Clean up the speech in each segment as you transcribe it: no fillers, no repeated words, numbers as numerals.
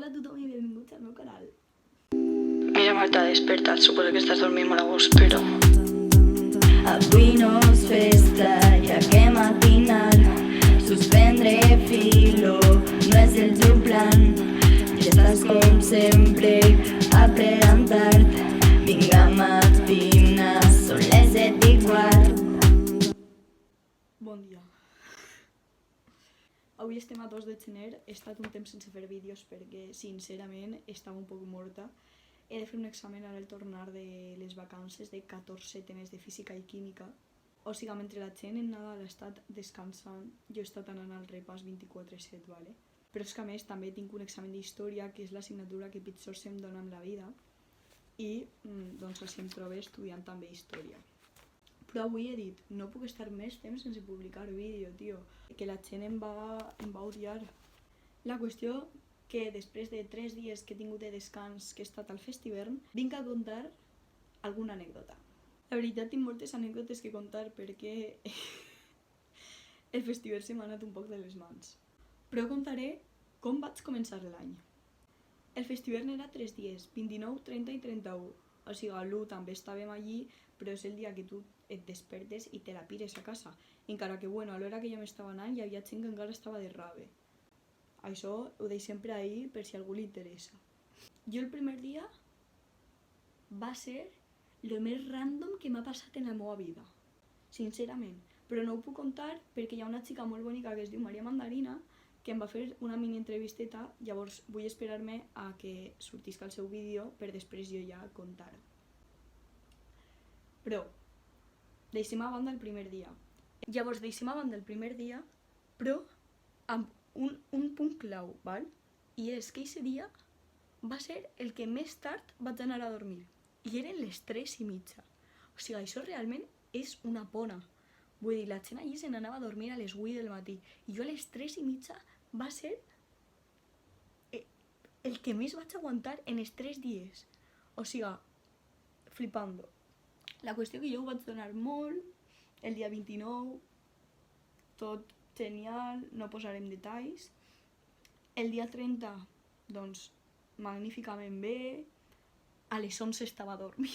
Hola a tothom i benvinguts al meu canal. Mira, Marta, desperta't. Suposo que estàs dormint molt a gust, però... Avui no és festa, ja que matinal. Suspendre filo no és el teu plan. Ja estàs com sempre aplegant tard. Vinga, matina, són les 7:15. Bon dia. Avui estem a 2 de gener, he estat un temps sense fer vídeos perquè, sincerament, estava un poc morta. He de fer un examen ara al tornar de les vacances de 14 temes de física i química. O sigui, mentre la gent en Nadal ha estat descansant, jo he estat anant al repàs 24/7, ¿vale? Però és que a més també tinc un examen d'història, que és l'assignatura que pitjor se'm dona en la vida, i doncs així em trobo estudiant també història. Però avui he dit, no puc estar més temps sense publicar vídeo, tio, que la gent em va odiar. La qüestió que després de 3 dies que he tingut de descans, que he estat al Festivern, vinc a contar alguna anècdota. La veritat, tinc moltes anècdotes que contar perquè el Festivern se m'ha anat un poc de les mans. Però contaré com vaig començar l'any. El Festivern era 3 dies, 29, 30 i 31. O sigui, l'1 també estàvem allí, però és el dia que tu et despertes i te la pires a casa. Encara que, bueno, a l'hora que jo m'estava anant hi havia gent que encara estava de rave. Això ho deixo sempre ahí per si a algú li interessa. Jo el primer dia va ser el més random que m'ha passat en la meva vida. Sincerament. Però no ho puc contar perquè hi ha una xica molt bonica que es diu Maria Mandarina que em va fer una mini entrevisteta, llavors vull esperar-me a que sortisca el seu vídeo per després jo ja contar-ho. Però deixem a banda el primer dia. Llavors deixem a banda el primer dia, però amb un punt clau, val? I és que aquest dia va ser el que més tard vaig anar a dormir. I eren les 3:30. O sigui, això realment és una pona. Vull dir, la gent allí se n'anava a dormir a les 8 del matí. I jo a les 3:30 va ser el que més vaig aguantar en els 3 dies. O sigui, flipando. La qüestió que jo ho vaig donar molt, el dia 29, tot genial, no posarem detalls. El dia 30, doncs, magníficament bé. A les 11 estava dormint.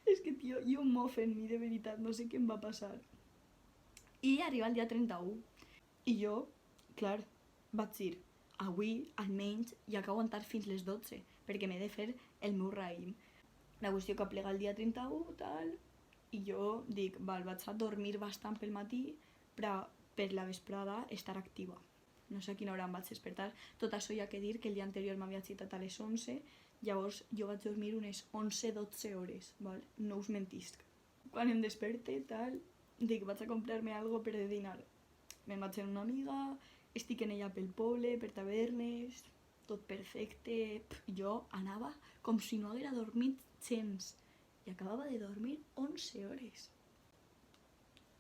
És que, tio, jo m'ofen mi, de veritat, no sé què em va passar. I arriba el dia 31. I jo, clar, vaig dir, avui, almenys, ja que aguantar fins les 12, perquè m'he de fer el meu raïm. La qüestió que plega el dia 31, tal, i jo dic, val, vaig a dormir bastant pel matí, però per la vesprada estar activa. No sé a quina hora em vaig despertar. Tot això hi ha que dir que el dia anterior m'havia citat a les 11, llavors jo vaig dormir unes 11-12 hores, val? No us mentisc. Quan em desperte, tal, dic, vaig a comprar-me algo per de dinar. Me'n vaig amb una amiga, estic en ella pel poble, per tavernes, tot perfecte. Jo anava com si no haguera dormit gens i acabava de dormir 11 hores.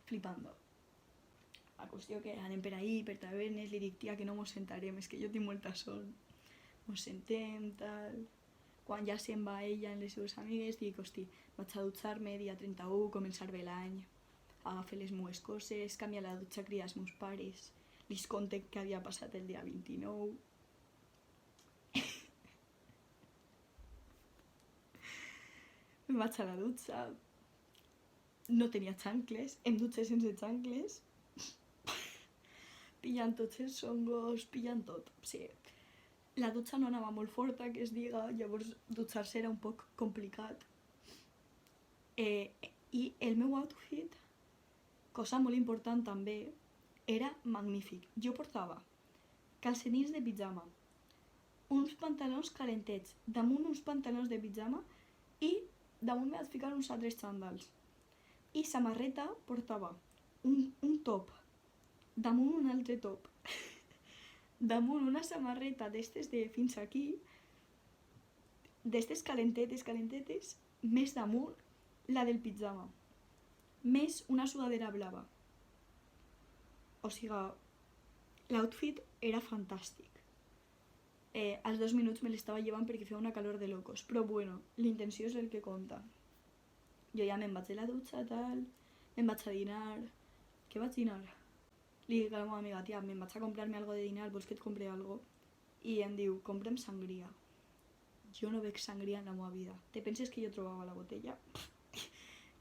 Flipando. La qüestió que anem per ahí, per tavernes, li dic, tia, que no mos sentarem, és que jo tinc molta son. Mos sentem, tal... Quan ja se'n va ella amb les seves amigues, dic, hosti, vaig a dutxar-me dia 31, començar bé l'any, agafar les meues coses, canviar la dutxa, cridar als meus pares, li conte què havia passat el dia 29. Me'n vaig a la dutxa, no tenia xancles, em dutxé sense xancles, pillant tots els hongos, pillant tot, sí. La dutxa no anava molt forta, que es diga, llavors dutxar-se era un poc complicat. I el meu outfit, cosa molt important també, era magnífic. Jo portava calcetins de pijama, uns pantalons calentets, damunt uns pantalons de pijama i damunt me vaig ficar uns altres xandals. I samarreta portava un top, damunt un altre top, damunt una samarreta d'estes de fins aquí, d'estes calentetes, més damunt la del pijama, més una sudadera blava. O sigui, l'outfit era fantàstic. Als 2 minuts me l'estava llevant perquè feia una calor de locos, però bueno, l'intenció és el que compta. Jo ja me'n vaig a la dutxa, tal, me'n vaig a dinar... Què vaig dinar? li dic a la meva amiga, tia, me'n vaig a comprar-me algo de dinar, vols que et compre algo? I em diu, compra'm sangria. Jo no bec sangria en la meva vida. Te penses que jo trobava la botella?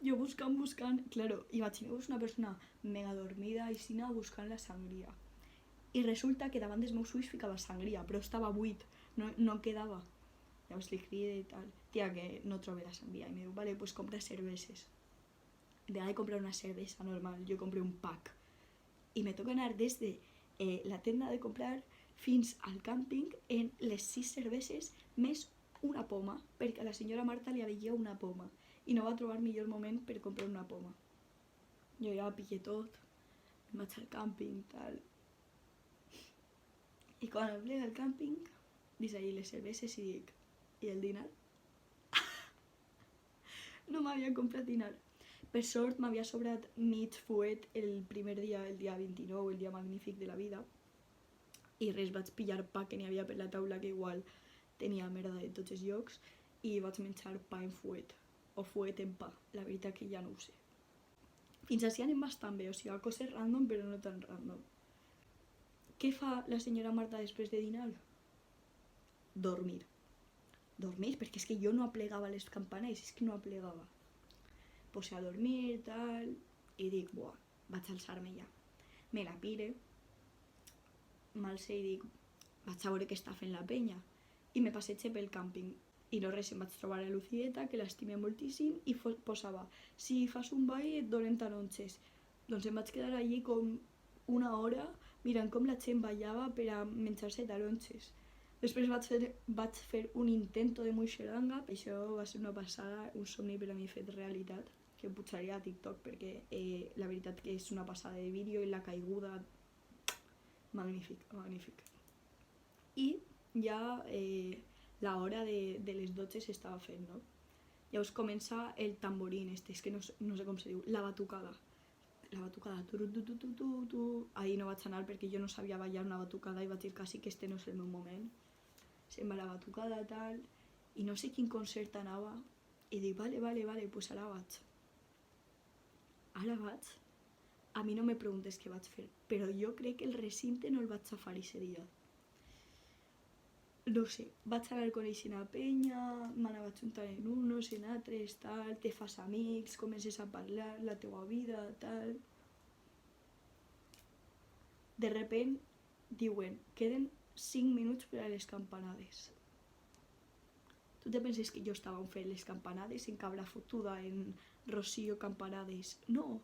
Jo buscant, claro, imagineu-vos una persona mega dormida i sina buscant la sangria. I resulta que davant dels meus ulls ficava sangria, però estava buit, no quedava. Llavors li cride i tal, tia, que no trobe la sangria. I me diu, vale, pues compra cerveses. En vez de comprar una cervesa normal, jo compré un pack. I me toca anar des de la tenda de comprar fins al càmping en les 6 cerveses més una poma, perquè a la senyora Marta li havia una poma i no va trobar millor moment per comprar una poma. Jo ja pillé tot, em vaig al càmping, tal. I quan em plega al càmping, dic ahí les cerveses i dic, i el dinar? No m'havia comprat dinar. Per sort m'havia sobrat mig fuet el primer dia, el dia 29, el dia magnífic de la vida. I res, vaig pillar pa que n'hi havia per la taula, que igual tenia merda de tots els llocs, i vaig menjar pa en fuet, o fuet en pa, la veritat que ja no ho sé. Fins així anem bastant bé, o sigui, coses random però no tan random. Què fa la senyora Marta després de dinar? Dormir. Dormir, perquè és que jo no aplegava les campanelles, és que no aplegava. Posé a dormir, tal, i dic, buah, vaig alçar-me ja. Me la pire, m'alce i dic, vaig a veure què està fent la penya. I me passege pel càmping. I no res, em vaig trobar a Lucieta, que l'estimé moltíssim, i posava, si fas un ball et donen taronges. Doncs em vaig quedar allí com una hora mirant com la gent ballava per a menjar-se taronges. Després vaig fer un intento de moixeranga, això va ser una passada, un somni per a mi fet realitat, que pujaria a TikTok perquè la veritat que és una passada de vídeo i la caiguda, magnífic, magnífic. I ja l'hora de les 12 s'estava fent, no? Llavors comença el tamborín, és que no sé com se diu, la batucada. La batucada, tu. Ahí no vaig anar perquè jo no sabia ballar una batucada i vaig dir quasi que este no és el meu moment. Se'n va la batucada, tal, i no sé quin concert anava, i dic, vale, pues ara vaig. A mi no me preguntes què vaig fer, però jo crec que el recinte no el vaig xafar ese dia. No sé, vaig anar coneixent a penya, m'anava juntant en unos, en altres, tal, te fas amics, comences a parlar, la teua vida, tal. De repent diuen, queden 5 minuts per a les campanades. Tu te penses que jo estava fent les campanades en Cabra Fotuda, en Rocío Campanades? No,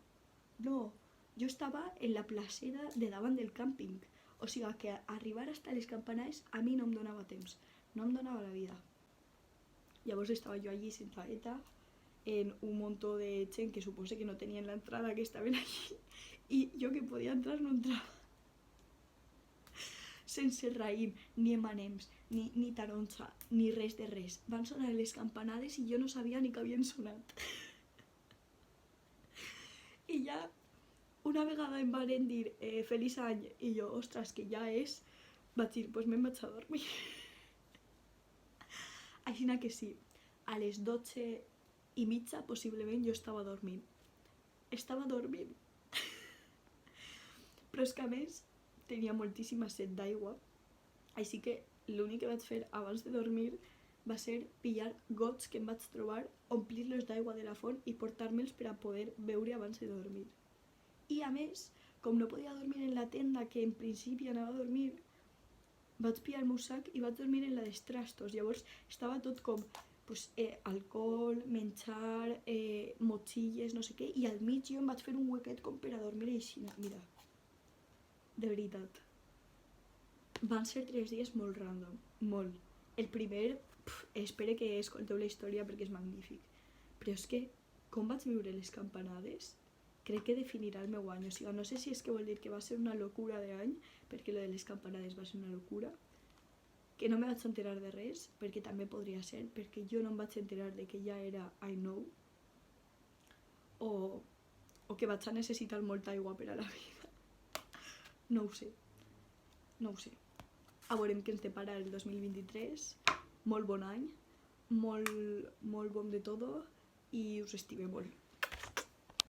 jo estava en la placera de davant del càmping. O sigui que arribar hasta les campanades a mi no em donava temps, no em donava la vida. Llavors estava jo allí sentadeta en un muntó de gent que suposo que no tenien l'entrada, que estaven allí, i jo que podia entrar no entrava. Sense raïm, ni emanems, ni taronja, ni res de res. Van sonar les campanades i jo no sabia ni que havien sonat. I ja una vegada em van dir feliç any i jo, ostres, que ja és, vaig dir, pues me'n vaig a dormir. Així que sí, a les 12:30 possiblement jo estava dormint. Però és que a més tenia moltíssima set d'aigua, així que l'únic que vaig fer abans de dormir va ser pillar gots que em vaig trobar, omplir-los d'aigua de la font i portar-me'ls per a poder beure abans de dormir. I a més, com no podia dormir en la tenda que en principi anava a dormir, vaig pillar el meu sac i vaig dormir en la dels trastos. Llavors estava tot com alcohol, menjar, motxilles, no sé què, i al mig jo em vaig fer un huequet com per a dormir així. Mira, de veritat. Van ser 3 dies molt random, molt. El primer, espero que escolteu la història perquè és magnífic. Però és que, com vaig viure les campanades, crec que definirà el meu any. O sigui, no sé si és que vol dir que va ser una locura d'any, perquè lo de les campanades va ser una locura, que no me vaig enterar de res, perquè també podria ser, perquè jo no em vaig enterar de que ja era I know, o que vaig a necessitar molta aigua per a la vida. No ho sé. A veurem què ens depara el 2023. Molt bon any, molt bon de todo, i us estime molt.